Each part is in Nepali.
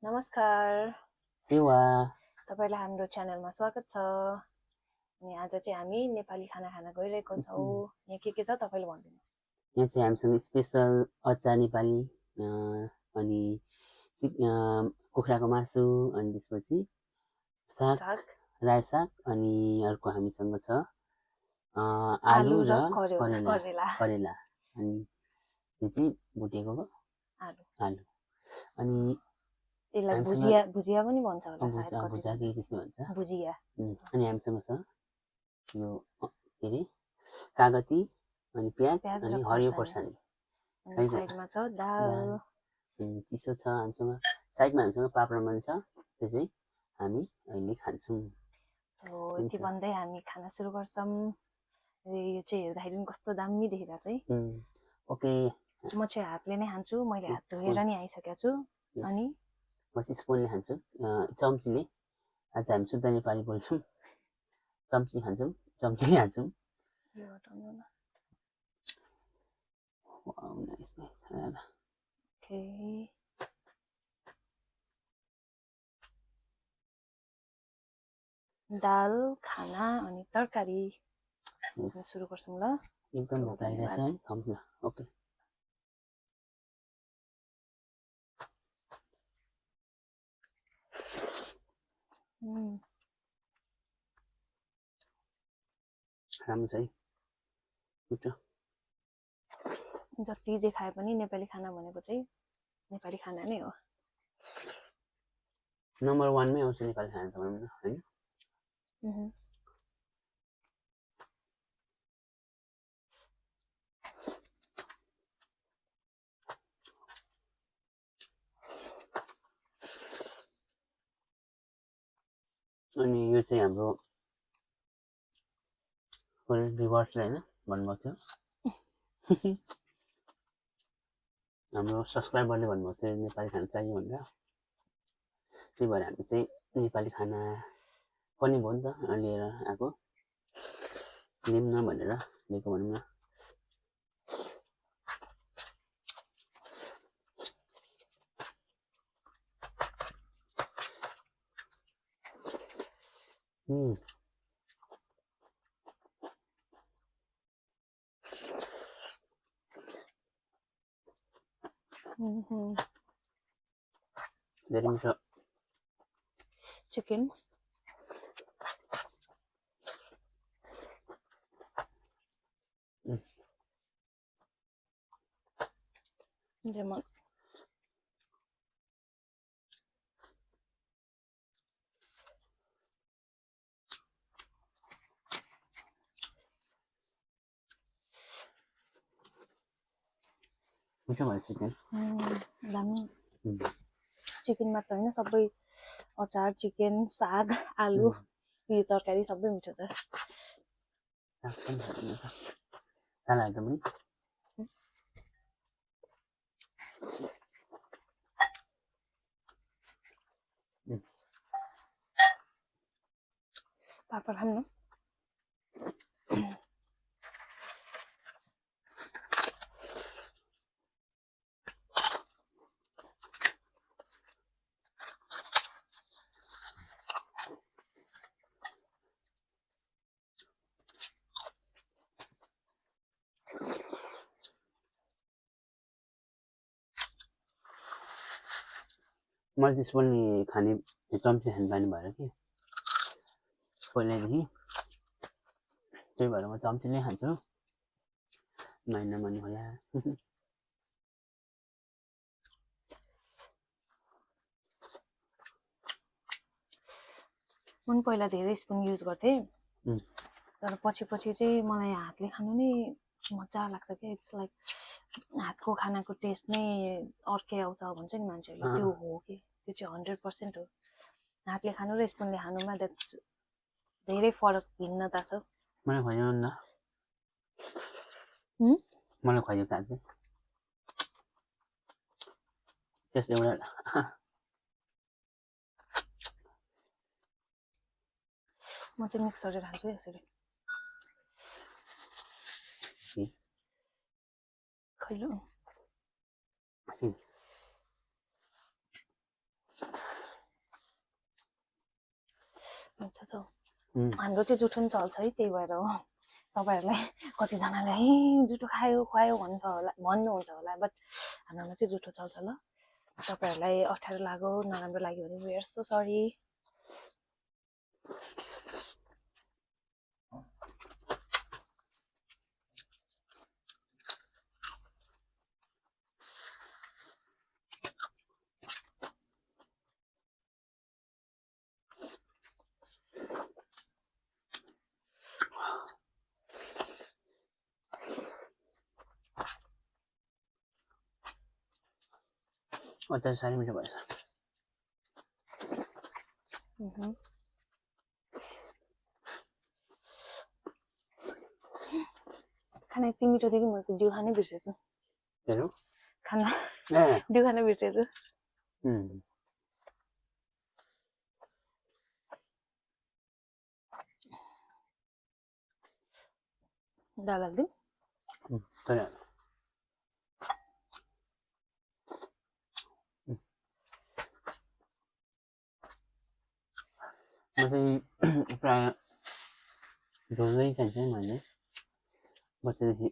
नमस्कार, सेवा तपाईँलाई हाम्रो च्यानलमा स्वागत छ। अनि आज चाहिँ हामी नेपाली खाना खान गइरहेको छौँ। यहाँ के छ तपाईँले भनिदिनु। यहाँ चाहिँ हामीसँग स्पेसल अचार नेपाली अनि कुखुराको मासु अनि त्यसपछि साग रायो साग अनि अर्को हामीसँग छ आलु र करेला अनि यो चाहिँ भुटेको आलु अनि यसलाई भुजिया पनि भन्छ होला सायद भुजा के त्यस्तो भन्छ भुजिया। अनि हामीसँग छ यो के अरे कागती अनि प्याज अनि हरियो खोर्सानी अनि साइडमा छ दाल अनि चिसो छ हामीसँग साइडमा हामीसँग पापडमन छ त्यो चाहिँ हामी अहिले खान्छौँ। यति भन्दै हामी खाना सुरु गर्छौँ। यो चाहिँ हेर्दाखेरि पनि कस्तो दामी देखेर चाहिँ ओके म चाहिँ हातले नै खान्छु। मैले हात धोएर नि आइसकेको छु। अनि म चाहिँ स्पुनले खान्छु चम्चीले। आज हामी शुद्ध नेपाली बोल्छौँ। चम्ची खान्छौँ चम्चीले खान्छौँ। Wow, nice. Okay. दाल खाना अनि तरकारी सुरु गर्छौँ ल। एकदम भोक लागिरहेछ है खाऊँ। ओके राम्रो छ है मिठो। जति जे खाए पनि नेपाली खाना भनेको चाहिँ नेपाली खाना नै हो। नम्बर 1 मै आउँछ नेपाली खाना त भनौँ न हैन। अनि यो चाहिँ हाम्रो भ्युअर्सले हैन भन्नुभएको थियो। हाम्रो सब्सक्राइबरले भन्नुभएको थियो नेपाली खाना चाहियो भनेर। त्यही भएर हामी चाहिँ नेपाली खाना पनि भयो नि त लिएर आएको। लिऊँ न भनेर लिएको भनौँ न। Very miso. Chicken. Lemon. मिठो भयो चिकन। दामी। चिकन मात्र हैन सबै अचार चिकन साग आलु यो तरकारी सबै मिठो छ। साला एकदम नि पापड खाऊँ न। मैले चाहिँ स्पुनले खाने चम्चीले खाने बानी भएर कि पहिल्यैदेखि त्यही भएर म चम्चीले खान्छु। महिना मन होला। म पहिला धेरै स्पुन युज गर्थेँ तर पछि चाहिँ मलाई हातले खानु नै मजा लाग्छ के। इट्स लाइक हातको खानाको टेस्ट नै अर्कै आउँछ भन्छ नि मान्छेहरूले त्यो हो कि त्यो चाहिँ 100% हो। हातले खानु र स्पुनले खानुमा द्याट्स धेरै फरक भिन्नता छ। मलाई खुवाइदिनु न। मलाई खुवाइदिनु त आज त्यस एउटा म चाहिँ मिक्स गरेर खान्छु यसरी। खैलो मिठो छ उम्, हाम्रो चाहिँ जुठो नि चल्छ है त्यही भएर हो तपाईँहरूलाई कतिजनाले है जुठो खायो खुवायो भन्नुहुन्छ होला बट हाम्रोमा चाहिँ जुठो चल्छ ल तपाईँहरूलाई अप्ठ्यारो लाग्यो नराम्रो लाग्यो भने वी आर सो सरी अचार साह्रै मिठो भएछ खाना यति मिठो थियो कि मैले त डिउ खानै बिर्सेछु हेरौँ खाना ए डिउ खानै बिर्सेछु दाल हालिदिउँ धन्यवाद म चाहिँ प्रायः झोलै खान्छु मैले बसेदेखि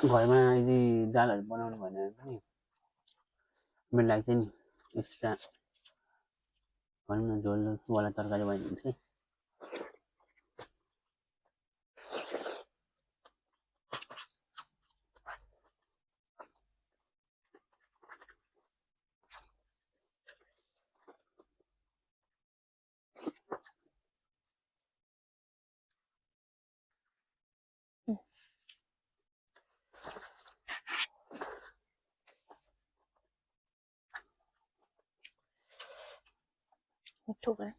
घरमा यदि दालहरू बनाउनु भएन भने पनि मेरो लागि चाहिँ नि एक्स्ट्रा भनौँ न झोलवाला तरकारी भयो भने चाहिँ मिठो भयो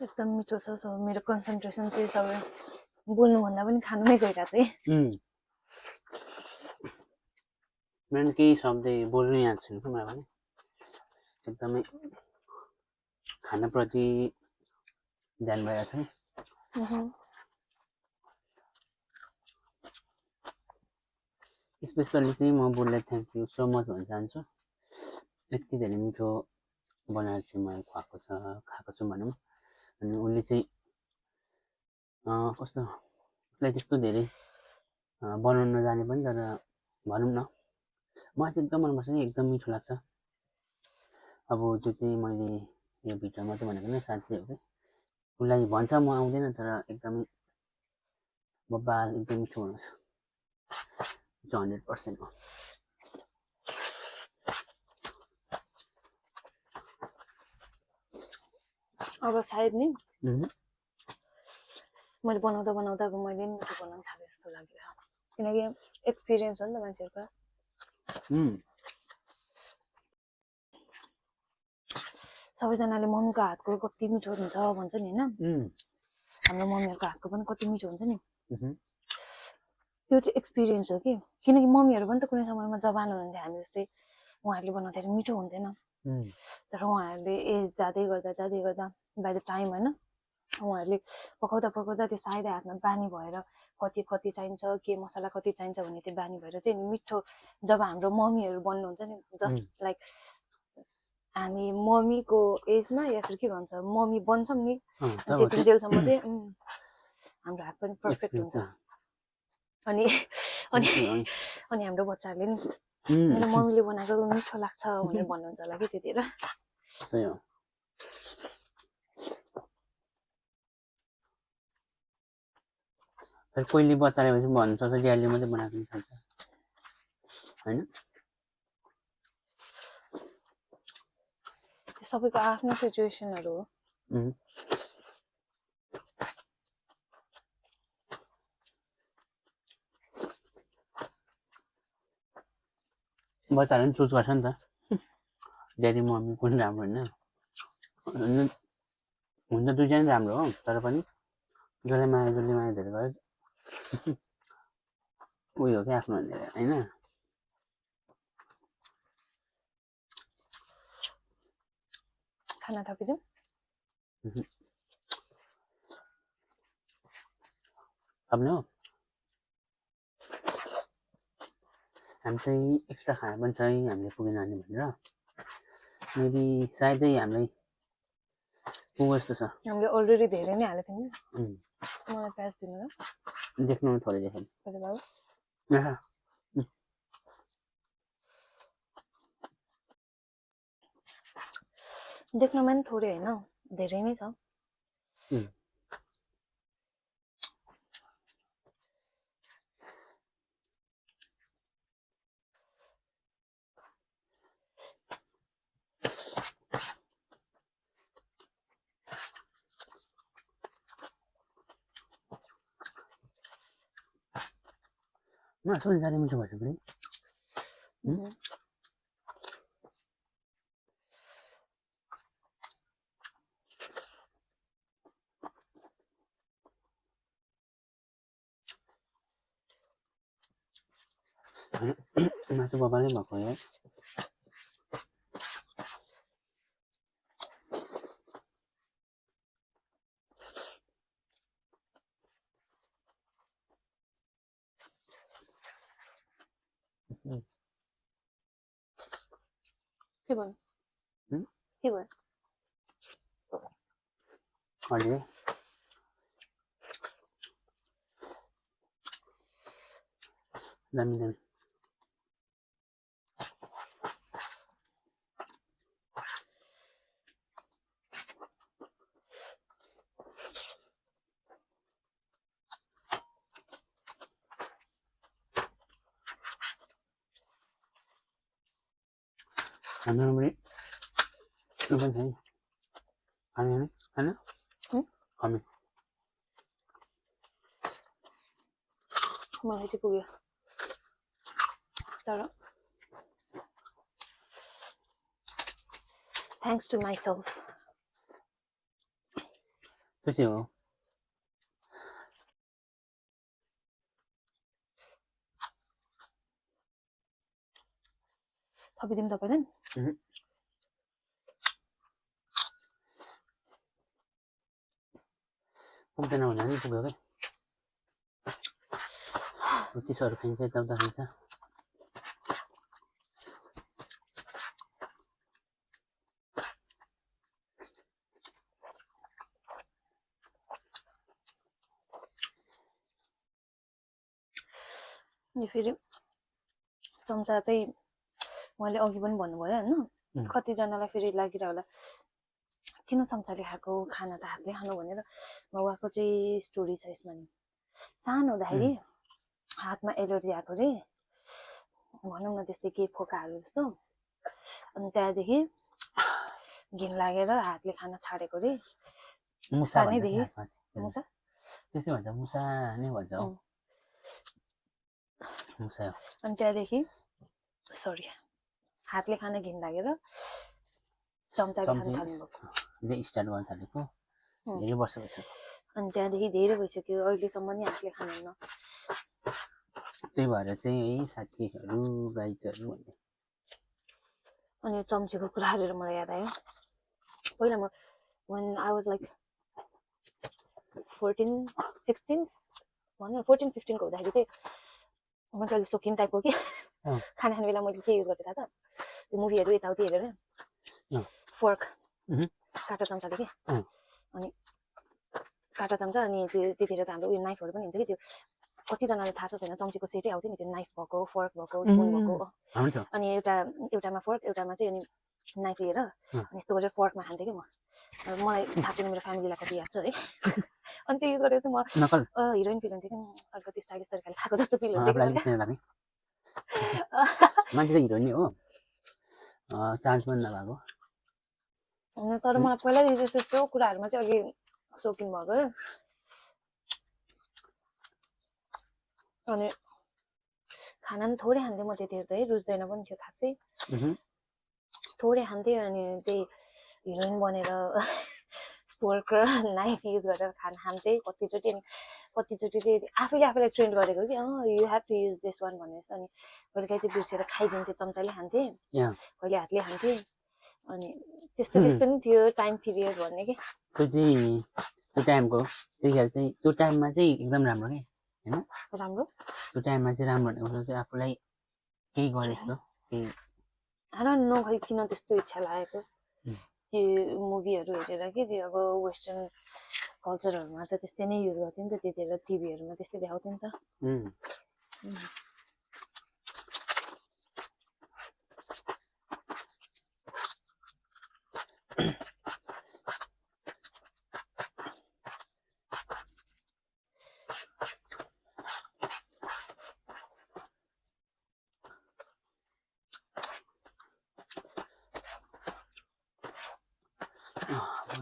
एकदम मिठो छ सो मेरो कन्सन्ट्रेसन चाहिँ सबै बोल्नुभन्दा पनि खानुमै गइरहेको छ है मेरो केही शब्द बोल्नु याद छैन मलाई पनि एकदमै खानाप्रति ध्यान भइरहेको छ स्पेसली चाहिँ म बोललाई थ्याङ्क यू सो मच भन्न चाहन्छु यति धेरै मिठो बनाएर चाहिँ मलाई खाएको छु भनौँ अनि उसले चाहिँ कस्तो उसलाई त्यस्तो धेरै बनाउन नजाने पनि तर भनौँ न मलाई चाहिँ एकदम मनपर्छ कि एकदम मिठो लाग्छ अब त्यो चाहिँ मैले यो भिडियोमा त भनेको नै साँच्चै हो कि उसलाई भन्छ म आउँदैन तर एकदमै बब्बाल एकदम मिठो बनाउँछ 100% हो अब सायद नि मैले बनाउँदा मैले नि मिठो बनाउन थालेँ जस्तो लाग्यो किनकि एक्सपिरियन्स हो नि त मान्छेहरूको सबैजनाले मम्मीको हातको कति मिठो हुन्छ भन्छ नि होइन हाम्रो मम्मीहरूको हातको पनि कति मिठो हुन्छ नि त्यो चाहिँ एक्सपिरियन्स हो कि किनकि मम्मीहरू पनि त कुनै समयमा जवान हुनुहुन्थ्यो हामी जस्तै उहाँहरूले बनाउँदाखेरि मिठो हुन्थेन तर उहाँहरूले एज जाँदै गर्दा बाई द टाइम होइन उहाँहरूले पकाउँदा पकाउँदा त्यो सायद हातमा बानी भएर कति कति चाहिन्छ के मसला कति चाहिन्छ भन्ने त्यो बानी भएर चाहिँ मिठो जब हाम्रो मम्मीहरू बन्नुहुन्छ नि जस्ट लाइक हामी मम्मीको एजमा या फिर के भन्छ मम्मी बन्छौँ नि त्यति जेलसम्म चाहिँ हाम्रो हात पनि पर्फेक्ट हुन्छ अनि अनि अनि हाम्रो बच्चाहरूले नि मेरो मम्मीले बनाएको मिठो लाग्छ भनेर भन्नुहुन्छ होला कि त्यतिखेर कोहीले बताए भने भन्न सक्छ ड्याडीले मात्रै बनाएको खान्छ होइन सबैको आफ्नो सिचुएसनहरू हो बच्चाहरूले पनि चुज गर्छ नि त ड्याडी मम्मी कुन राम्रो होइन हुन्छ दुईजना पनि राम्रो हो तर पनि जसले माया धेरै गर्यो उयो हो क्या आफ्नो भनेर होइन खाना थपिदिउँ थप्ने हो हामी चाहिँ एक्स्ट्रा खाना पनि छ हामीले पुगेन भने भनेर मेबी सायदै हामीलाई पुग्यो जस्तो छ हामीले अलरेडी धेरै नै हालेको थियौँ मलाई प्याज दिनु ल देख्नु थोरै देख्नु बाबु देख्नमा नि थोरै होइन धेरै नै छ मासु जाने मिठो भएछ पनि मासु बबाले भएको है के भयो के भयो अहिले दामी दामी हाम्रो पनि पनि छ खाने होइन कमी मलाई चाहिँ पुग्यो तर थ्याङ्क्स टु माइसेल्फ त्यो चाहिँ हो थपिदिउँ तपाईँलाई पुग्दैन भने पनि पुग्यो क्या चिसोहरू खाइन्छ यताउता खाइन्छ यो फेरि चम्चा चाहिँ उहाँले अघि पनि भन्नुभयो होइन कतिजनालाई फेरि लागिरह होला किन चम्चाले खाएको खाना त हातले खानु भनेर उहाँको चाहिँ स्टोरी छ यसमा नि सानो हुँदाखेरि हातमा एलर्जी आएको रे भनौँ न त्यस्तै के फोकाहरू जस्तो अनि त्यहाँदेखि घिन लागेर हातले खाना छाडेको रे सानैदेखि मुसा त्यस्तै भन्छ मुसा नै भन्छ मुसा अनि त्यहाँदेखि सरी हातले खाना घिन लागेर चम्चाले खान थाल्नुभएको स्टार्ट गर्न थालेको धेरै वर्ष भइसक्यो अनि त्यहाँदेखि धेरै भइसक्यो अहिलेसम्म नि हातले खानुहुन्न त्यही भएर चाहिँ है साथीहरू गाइजहरू भन्ने अनि चम्चीको कुरा गरेर मलाई याद आयो पहिला म when I was like 14 16 भनौँ 14 15 को हुँदाखेरि चाहिँ म चाहिँ अलिक सोकिन टाइपको कि खाना खाने बेला मैले के युज गरेँ थाहा छ त्यो मुभीहरू यताउति हेरेर फोर्क काँटा चम्चाले कि अनि काँटा चम्चा अनि त्यो त्यतिखेर त हाम्रो उयो नाइफहरू पनि हुन्थ्यो कि त्यो कतिजनाले थाहा छ छैन चम्चीको सेटै आउँथ्यो नि त्यो नाइफ भएको फोर्क भएको स्पुन भएको अनि एउटामा फोर्क एउटामा चाहिँ अनि नाइफ लिएर अनि यस्तो गरेर फोर्कमा खान्थेँ कि मलाई थाहा छैन मेरो फ्यामिलीलाई कति याद छ है अनि त्यो युज गरेर चाहिँ म हिरोइन फिल हुन्थ्यो कि अलिकति स्टाइलिस तरिकाले खाएको जस्तो फिल हुन्थ्यो मान्छे चाहिँ हिरोइन हो चान्स पनि नभएको तर मलाई पहिल्यैदेखि त्यस्तो कुराहरूमा चाहिँ अलि सोकिन भएको अनि खाना पनि थोरै खान्थेँ म त्यतिखेर त है रुच्दैन पनि थियो खासै थोरै खान्थेँ अनि त्यही हिरोइन बनेर फोर्क र नाइफ युज गरेर खाना खान्थेँ कतिचोटि चाहिँ आफैले आफैलाई ट्रेन्ड गरेको कि you have to use this one भनेर अनि कहिलेकाहीँ चाहिँ बिर्सेर खाइदिन्थेँ चम्चाले खान्थेँ कहिले हातले खान्थेँ अनि त्यस्तो नि थियो टाइम पिरियड भन्ने कि त्यो चाहिँ त्यो टाइमको त्यतिखेर चाहिँ त्यो टाइममा चाहिँ एकदम राम्रो के होइन राम्रो त्यो टाइममा चाहिँ राम्रो भनेको चाहिँ आफूलाई केही गरे जस्तो केही नखै किन त्यस्तो इच्छा लागेको त्यो मुभीहरू हेरेर कि त्यो अब वेस्टर्न कल्चरहरूमा त त्यस्तै नै युज गर्थ्यो नि त त्यतिखेर टिभीहरूमा त्यस्तै देखाउँथ्यो नि त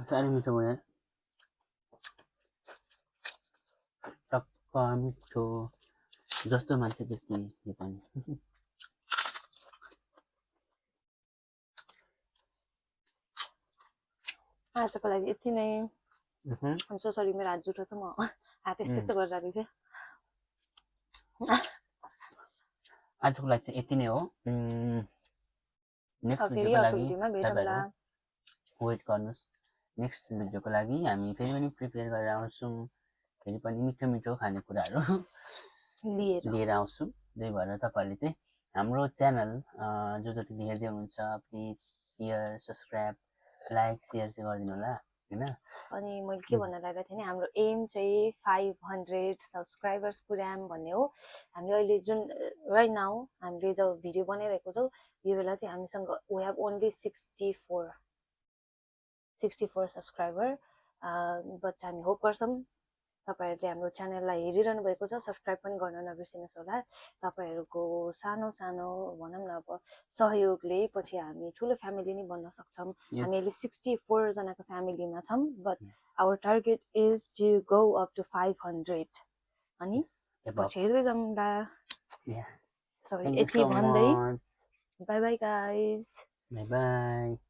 साह्रै मिठो भयो टक्क मिठो जस्तो मान्छे त्यस्तै यो पनि आजको लागि यति नै सरी मेरो हात जुठो छ म हात यस्तो गरिरहेको थिएँ आजको लागि चाहिँ यति नै हो नेक्स्ट भिडियोमा वेट गर्नुहोस् नेक्स्ट भिडियोको लागि हामी फेरि पनि प्रिपेयर गरेर आउँछौँ फेरि पनि मिठो मिठो खानेकुराहरू लिएर आउँछौँ त्यही भएर तपाईँहरूले चाहिँ हाम्रो च्यानल जो जतिले हेर्दै हुनुहुन्छ please share subscribe like share चाहिँ गरिदिनु होला होइन अनि मैले के भन्न लागेको थिएँ नि हाम्रो एम चाहिँ 500 सब्सक्राइबर्स पुर्याम भन्ने हो हामीले अहिले जुन राइट नाउ हामीले जब भिडियो बनाइरहेको छौँ यो बेला चाहिँ हामीसँग we have only 64 subscriber but हामी होप गर्छौँ तपाईँहरूले हाम्रो च्यानललाई हेरिरहनु भएको छ सब्सक्राइब पनि गर्न नबिर्सिनुहोस् होला तपाईँहरूको सानो भनौँ न अब सहयोगले पछि हामी ठुलो फ्यामिली नै बन्न सक्छौँ हामी अहिले 64 जनाको फ्यामिलीमा छौँ but our target is to go up to 500 अनि पछि हेर्दै जाउँ सरी यति भन्दै bye bye guys bye by